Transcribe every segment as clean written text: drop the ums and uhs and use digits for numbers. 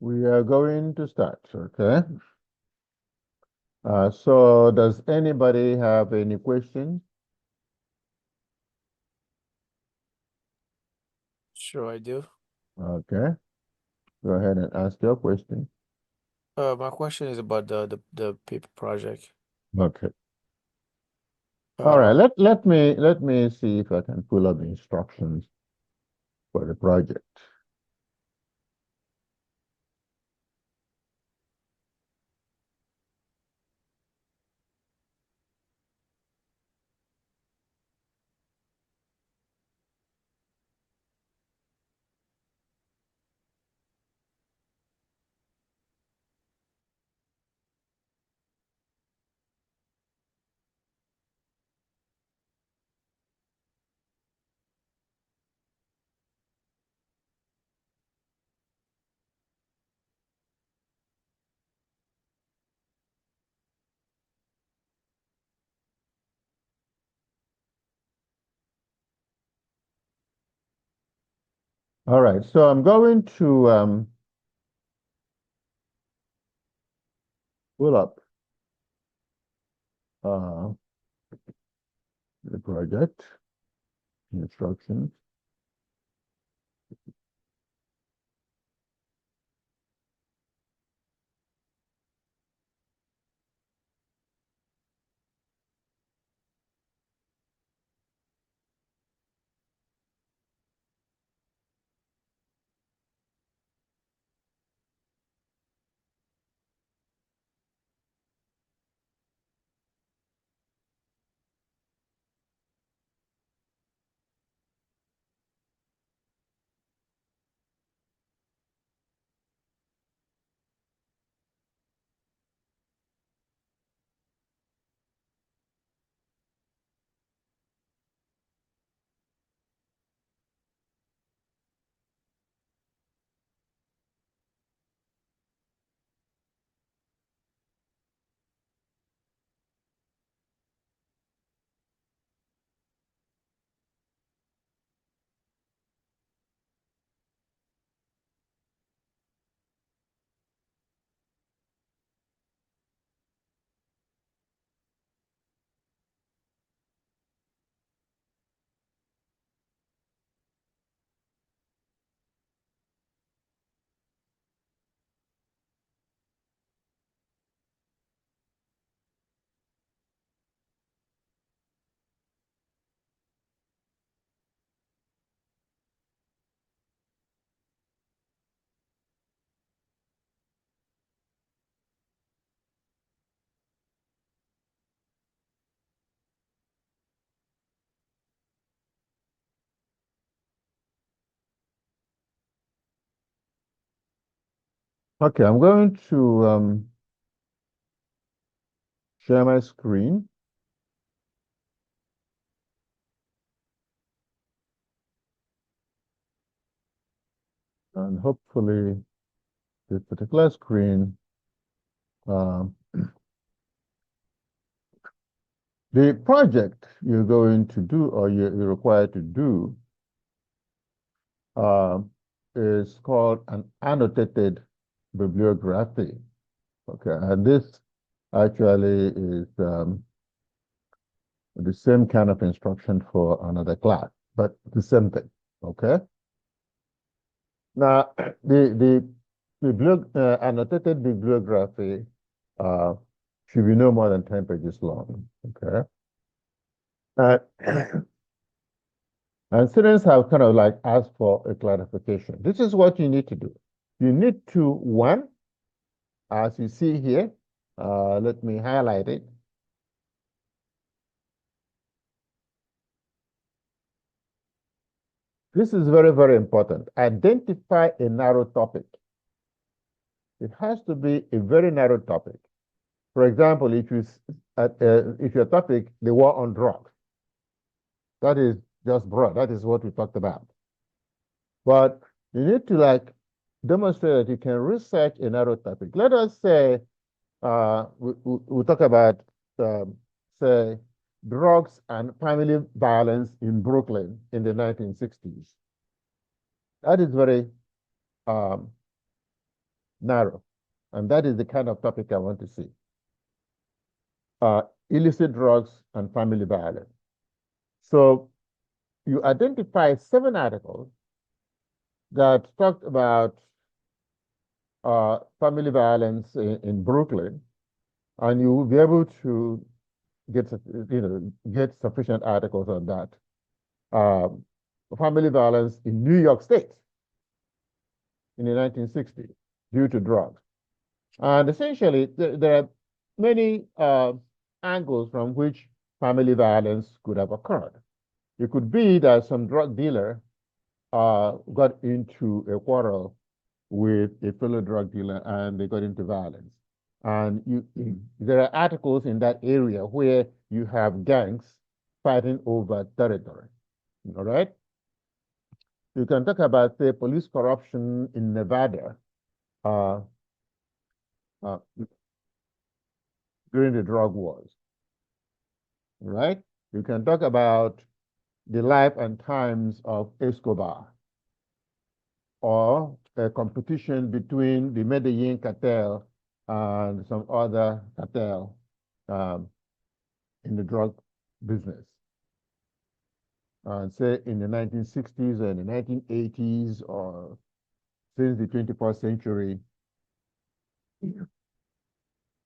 We are going to start, okay? So does anybody have any questions? Sure, I do. Okay, go ahead and ask your question. My question is about the paper project. Okay. All right, Uh, let me see if I can pull up the instructions for the project. All right, so I'm going to pull up uh, the project instructions. Okay, I'm going to share my screen. And hopefully this particular screen, um, the project you're going to do or you're required to do uh, is called an annotated bibliography. Okay, and this actually is the same kind of instruction for another class, but the same thing. Okay. Now, the annotated bibliography uh, should be no more than 10 pages long. Okay. Uh, and students have kind of like asked for a clarification. This is what you need to do. You need to, one, as you see here, let me highlight it. This is very, very important. Identify a narrow topic. It has to be a very narrow topic. For example, if your topic, the war on drugs, that is just broad. That is what we talked about. But you need to like demonstrate that you can research a narrow topic. Let us say we talk about, say, drugs and family violence in Brooklyn in the 1960s. That is very um, narrow. And that is the kind of topic I want to see. Illicit drugs and family violence. So you identify 7 articles that talked about family violence in Brooklyn, and you will be able to get sufficient articles on that. Family violence in New York State in the 1960s due to drugs. And essentially, there are many angles from which family violence could have occurred. It could be that some drug dealer got into a quarrel with a fellow drug dealer and they got into violence. And there are articles in that area where you have gangs fighting over territory. All right? You can talk about, say, police corruption in Nevada uh, uh, during the drug wars. All right? You can talk about the life and times of Escobar, or a competition between the Medellin cartel and some other cartel in the drug business. Say in the 1960s or in the 1980s or since the 21st century.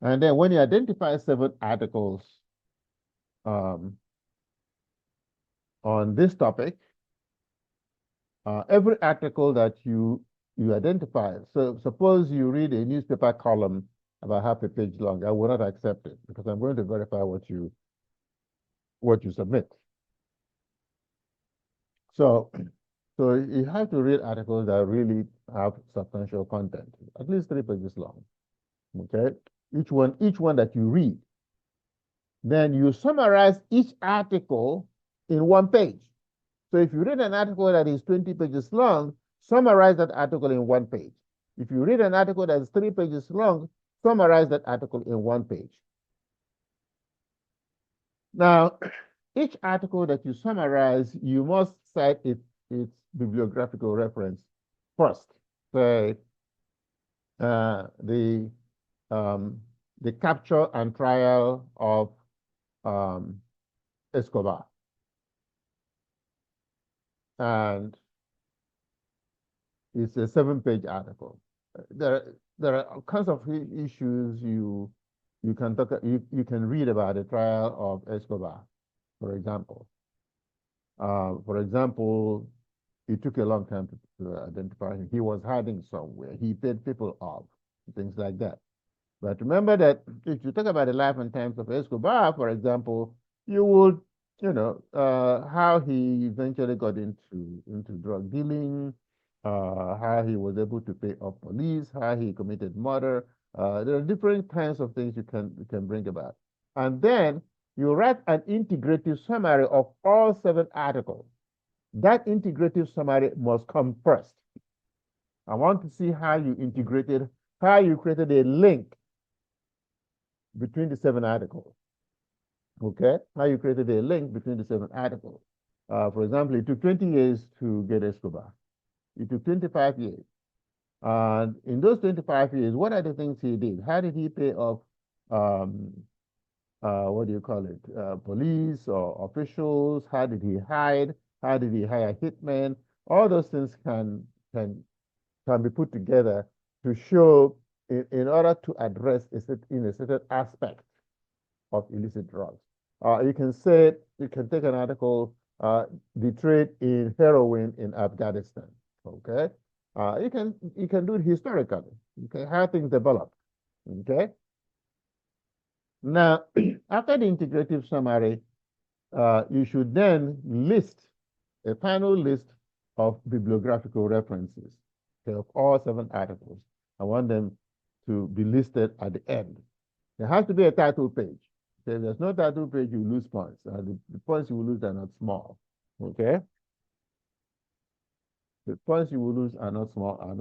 And then when you identify 7 articles on this topic, every article that you identify, so suppose you read a newspaper column about half a page long, I will not accept it because I'm going to verify what you submit. So you have to read articles that really have substantial content, at least 3 pages long. Okay, each one that you read, then you summarize each article in 1 page. So if you read an article that is 20 pages long, summarize that article in 1 page. If you read an article that is 3 pages long, summarize that article in 1 page. Now, each article that you summarize, you must cite its bibliographical reference first. Say, the capture and trial of Escobar. And it's a 7-page article. There are all kinds of issues you can read about the trial of Escobar, for example. It took a long time to identify him. He was hiding somewhere. He paid people off, things like that. But remember that if you talk about the life and times of Escobar, for example, you would, how he eventually got into drug dealing, how he was able to pay off police, how he committed murder. There are different kinds of things you can bring about. And then you write an integrative summary of all 7 articles. That integrative summary must come first. I want to see how you created a link between the 7 articles. Okay, how you created a link between the 7 articles. For example, it took 20 years to get Escobar. It took 25 years. And in those 25 years, what are the things he did? How did he pay off, what do you call it, police or officials? How did he hide? How did he hire hitmen? All those things can be put together to show in order to address a certain aspect of illicit drugs. You can take an article, the trade in heroin in Afghanistan. Okay, you can do it historically. Okay, how things develop. Okay. Now, after the integrative summary, you should then list a final list of bibliographical references, okay, of all 7 articles. I want them to be listed at the end. There has to be a title page. Okay, if there's no title page, you lose points. The points you will lose are not small. Okay? The points you will lose are not small. I'm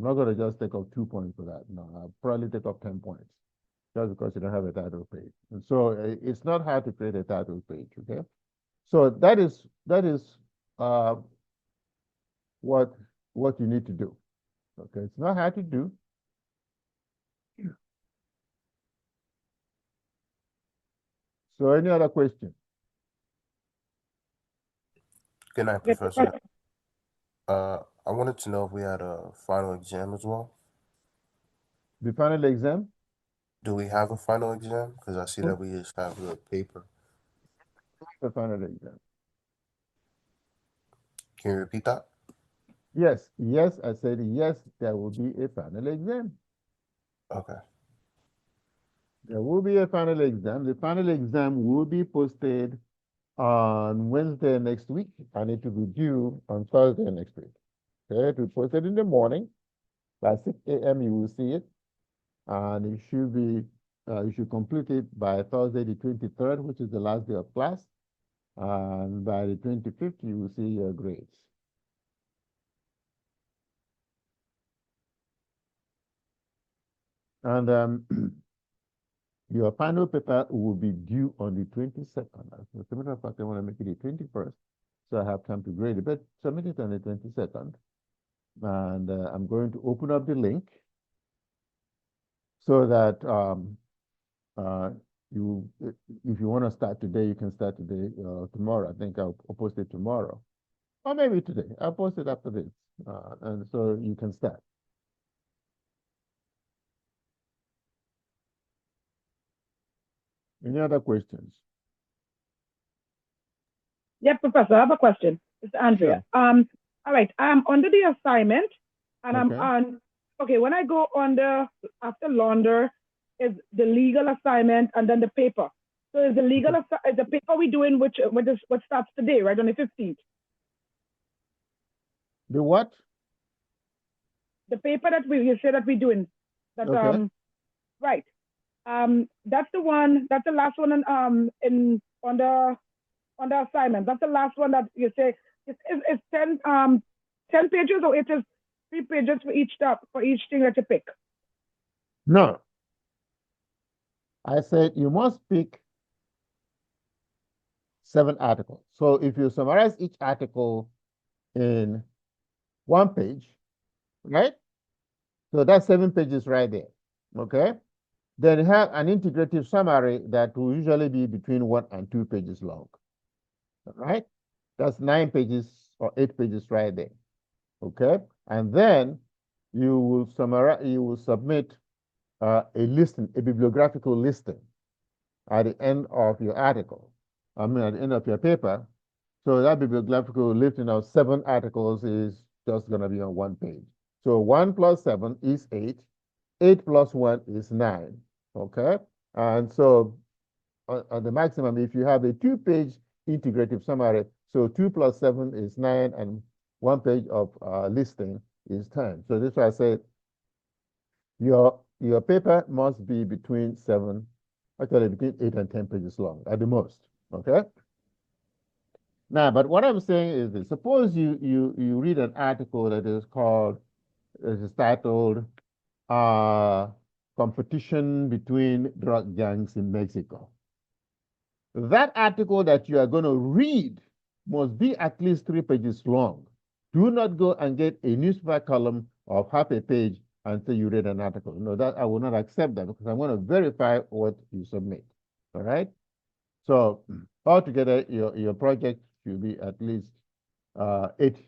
not going to just take off 2 points for that. No, I'll probably take off 10 points just because you don't have a title page. And so it's not hard to create a title page. Okay? So that is what you need to do. Okay, it's not hard to do. So any other question? Good night, Yes, Professor. I wanted to know if we had a final exam as well. The final exam? Do we have a final exam? Because I see Hmm? that we just have the paper. The final exam. Can you repeat that? Yes, yes, I said yes, there will be a final exam. Okay. There will be a final exam. The final exam will be posted on Wednesday next week, and it will be due on Thursday next week. Okay, it will be posted in the morning. By 6 a.m. you will see it, and you should complete it by Thursday the 23rd, which is the last day of class, and by the 25th you will see your grades. And your final paper will be due on the 22nd. As a matter of fact, I want to make it the 21st, so I have time to grade it, but submit it on the 22nd. And I'm going to open up the link so that if you want to start today, you can start today, tomorrow. I think I'll post it tomorrow, or maybe today. I'll post it after this, and so you can start. Any other questions? Yeah, Professor, I have a question. It's Andrea. Sure. All right. I'm under the assignment, and Okay. I'm on. Okay, when I go under after launder, is the legal assignment and then the paper. So is the legal is the paper we doing what starts today, right on the 15th? The what? The paper that you said that we're doing. That Okay. right. That's the one. That's the last one on the assignment. That's the last one that you say it's 10 pages, or it is 3 pages for each thing that you pick. No. I said you must pick 7 articles. So if you summarize each article in 1 page, right? So that's 7 pages right there. Okay. Then you have an integrative summary that will usually be between 1 and 2 pages long. Right? That's 9 pages or 8 pages right there. Okay. And then you will summarize, you will submit a listing, a bibliographical listing at the end of your article. I mean, at the end of your paper. So that bibliographical listing of 7 articles is just going to be on 1 page. So 1 plus 7 is 8. 8 plus 1 is 9. Okay. And so on the maximum, if you have a 2-page integrative summary, so 2 plus 7 is 9, and 1 page of listing is 10. So this is why I said your paper must be between 7, actually between 8 and 10 pages long at the most. Okay. Now, but what I'm saying is this: suppose you read an article that is titled "Competition Between Drug Gangs in Mexico." That article that you are going to read must be at least 3 pages long. Do not go and get a newspaper column of half a page until you read an article. No, that I will not accept that, because I'm going to verify what you submit. All right. So altogether, your project should be at least 8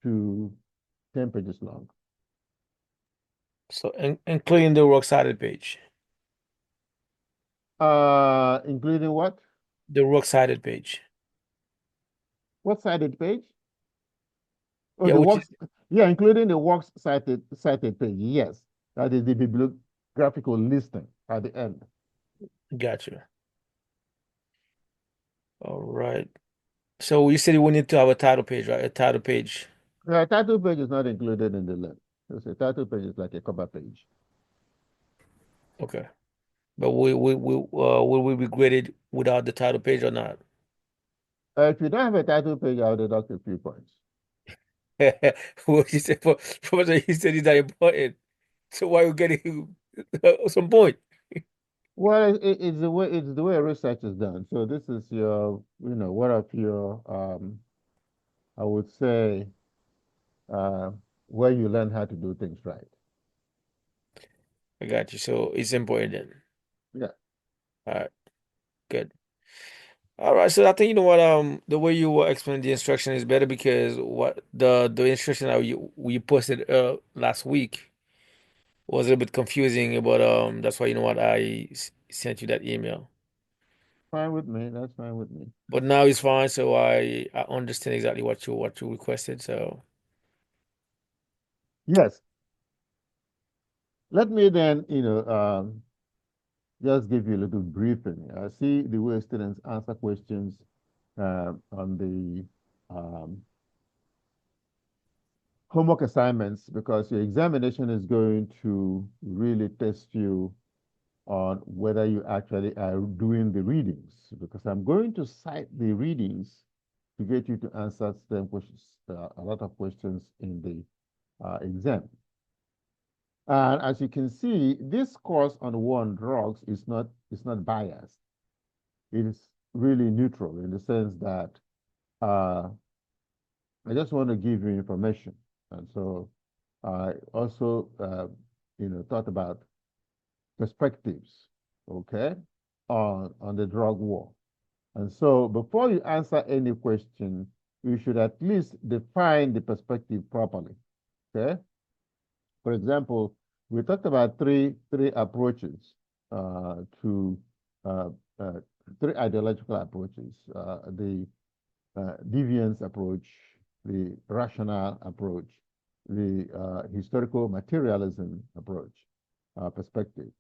to 10 pages long. So including the works cited page. Including what? The works cited page. What cited page? Oh, Yeah, the which works. Yeah, including the works cited page. Yes, that is the bibliographical listing at the end. gotcha. All right. So you said we need to have a title page, right? A title page. The title page is not included in the list. The title page is like a cover page. Okay. But will we be graded without the title page or not? If you don't have a title page, I'll deduct a few points. Well, you said, Professor, you said it's not important. So why are we getting some point? Well, it's the way research is done. So this is your, one of your, I would say, uh, where you learn how to do things right. I got you. So it's important then. Yeah. All right. Good. All right, so I think you know what the way you were explaining the instruction is better because what the instruction that you posted last week was a little bit confusing, but that's why you know what sent you that email. Fine with me. That's fine with me. But now it's fine, so I understand exactly what you requested. So Yes. Let me then, just give you a little briefing. I see the way students answer questions on the homework assignments because your examination is going to really test you on whether you actually are doing the readings because I'm going to cite the readings to get you to answer STEM questions, a lot of questions in the exam. And as you can see, this course on war on drugs is not biased. It is really neutral in the sense that uh, I just want to give you information. And so I also, thought about perspectives, okay, on the drug war. And so before you answer any question, you should at least define the perspective properly, okay? For example, we talked about three approaches to uh, uh, three ideological approaches: the deviance approach, the rational approach, the historical materialism approach perspective.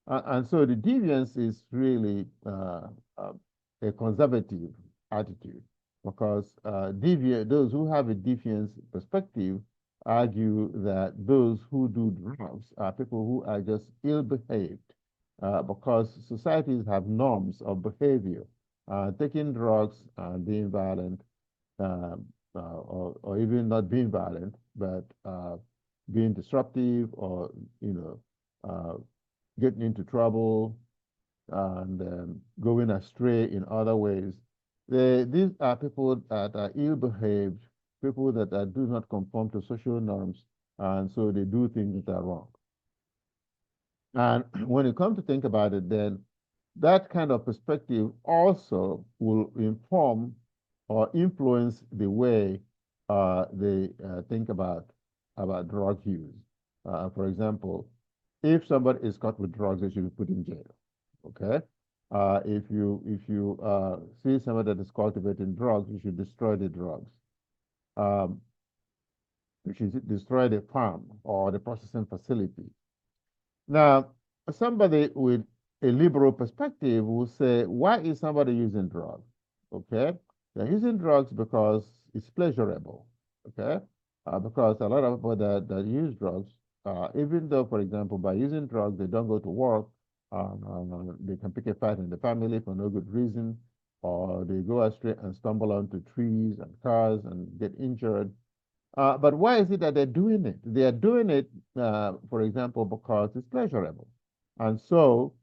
And so the deviance is really a conservative attitude because those who have a deviance perspective argue that those who do drugs are people who are just ill-behaved because societies have norms of behavior. Taking drugs and being violent, or even not being violent, but being disruptive or, uh, getting into trouble and going astray in other ways. These are people that are ill-behaved, people that do not conform to social norms, and so they do things that are wrong. And when you come to think about it, then that kind of perspective also will inform or influence the way they think about drug use. For example, if somebody is caught with drugs, they should be put in jail. Okay. If you see somebody that is cultivating drugs, you should destroy the drugs. Um, you should destroy the farm or the processing facility. Now, somebody with a liberal perspective will say, why is somebody using drugs? Okay. They're using drugs because it's pleasurable. Okay. Because a lot of people that use drugs, even though, for example, by using drugs, they don't go to work, they can pick a fight in the family for no good reason, or they go astray and stumble onto trees and cars and get injured. But why is it that they're doing it? They are doing it, for example, because it's pleasurable. And so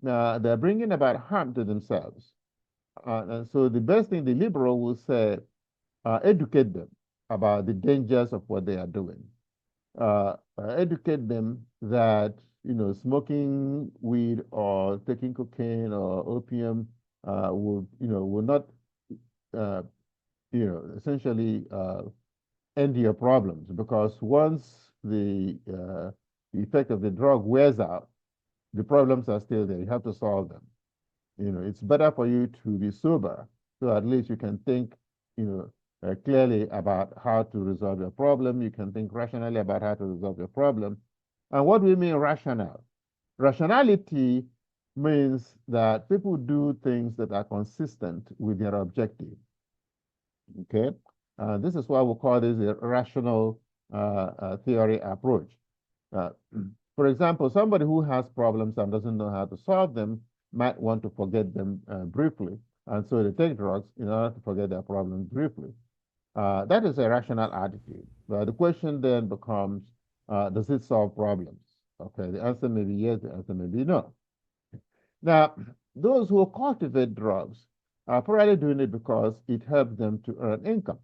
they're bringing about harm to themselves. And so the best thing the liberal will say, educate them about the dangers of what they are doing. Educate them that, smoking weed or taking cocaine or opium will not, essentially end your problems because once the effect of the drug wears out, the problems are still there. You have to solve them. It's better for you to be sober, so at least you can think, clearly about how to resolve your problem. You can think rationally about how to resolve your problem. And what do we mean rational? Rationality means that people do things that are consistent with their objective. Okay, this is why we call this a rational theory approach. Uh, for example, somebody who has problems and doesn't know how to solve them might want to forget them briefly, and so they take drugs in order to forget their problems briefly. That is a rational attitude. The question then becomes, does it solve problems? Okay, the answer may be yes, the answer may be no. Now, those who cultivate drugs are probably doing it because it helps them to earn income.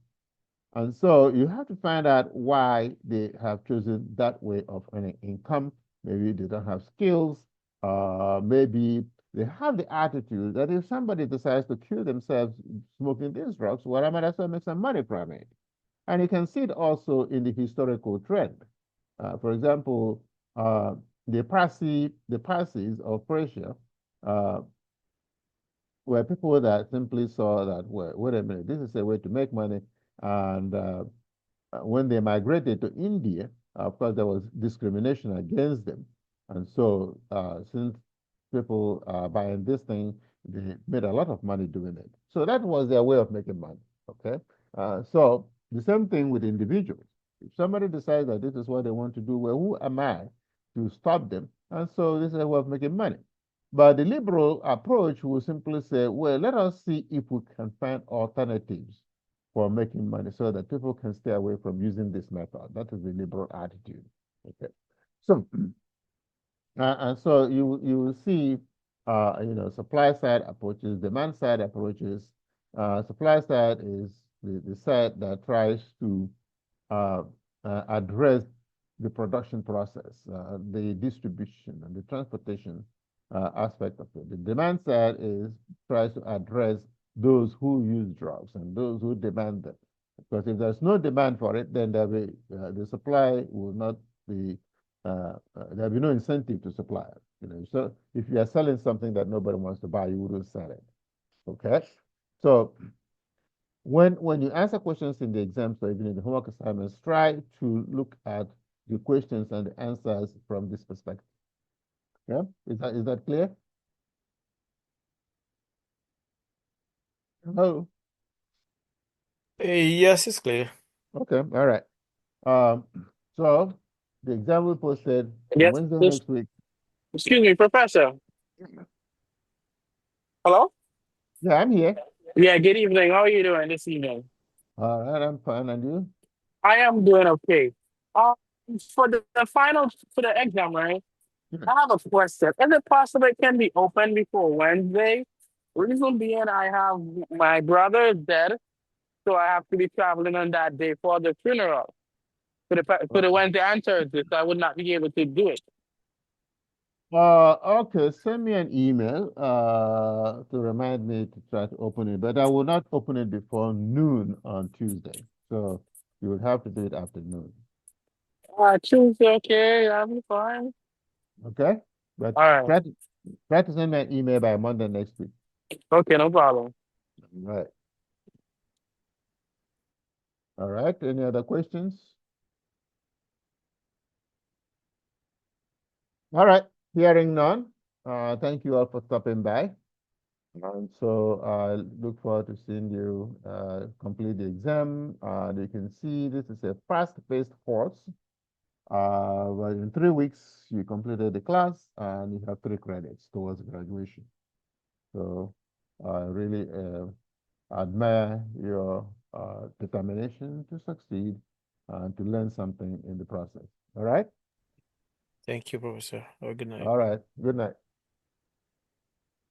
And so you have to find out why they have chosen that way of earning income. Maybe they don't have skills. Maybe they have the attitude that if somebody decides to kill themselves smoking these drugs, well, I might as well make some money from it. And you can see it also in the historical trend. For example, the Parsis of Persia were people that simply saw that, well, wait a minute, this is a way to make money. And when they migrated to India, of course, there was discrimination against them. And so since people are buying this thing, they made a lot of money doing it. So that was their way of making money, okay? So the same thing with individuals. If somebody decides that this is what they want to do, well, who am I to stop them? And so this is a way of making money. But the liberal approach will simply say, well, let us see if we can find alternatives for making money so that people can stay away from using this method. That is the liberal attitude. Okay. So, and so you will see, supply side approaches, demand side approaches. Supply side is the side that tries to address the production process, the distribution and the transportation aspect of it. The demand side tries to address those who use drugs and those who demand them. Because if there's no demand for it, then the supply will not be, there'll be no incentive to supply it. So if you are selling something that nobody wants to buy, you wouldn't sell it. Okay? So when you answer questions in the exams or even in the homework assignments, try to look at the questions and the answers from this perspective. Yeah, is that clear? Hello. Yes, it's clear. Okay, all right. So the exam will be posted on Yes, Wednesday this, next week. excuse me, Professor. Hello? Yeah, I'm here. Yeah, good evening. How are you doing this evening? All right, I'm fine, and you? I am doing okay. Um, for the final, for the exam, right? Yeah. I have a question. Is it possible it can be open before Wednesday? Reason being, I have my brother is dead, so I have to be traveling on that day for the funeral. For the Wednesday and Thursday, so I would not be able to do it. Okay, send me an email to remind me to try to open it, but I will not open it before noon on Tuesday. So you will have to do it after noon. Tuesday, okay, that'll be fine. Okay? But All right. try to send me an email by Monday next week. Okay, no problem. All right. All right. Any other questions? All right. Hearing none. Thank you all for stopping by. And so I look forward to seeing you complete the exam. You can see this is a fast-paced course. But in 3 weeks, you completed the class and you have 3 credits towards graduation. So I really admire your determination to succeed and to learn something in the process. All right? Thank you, Professor. Have a good night. All right. Good night.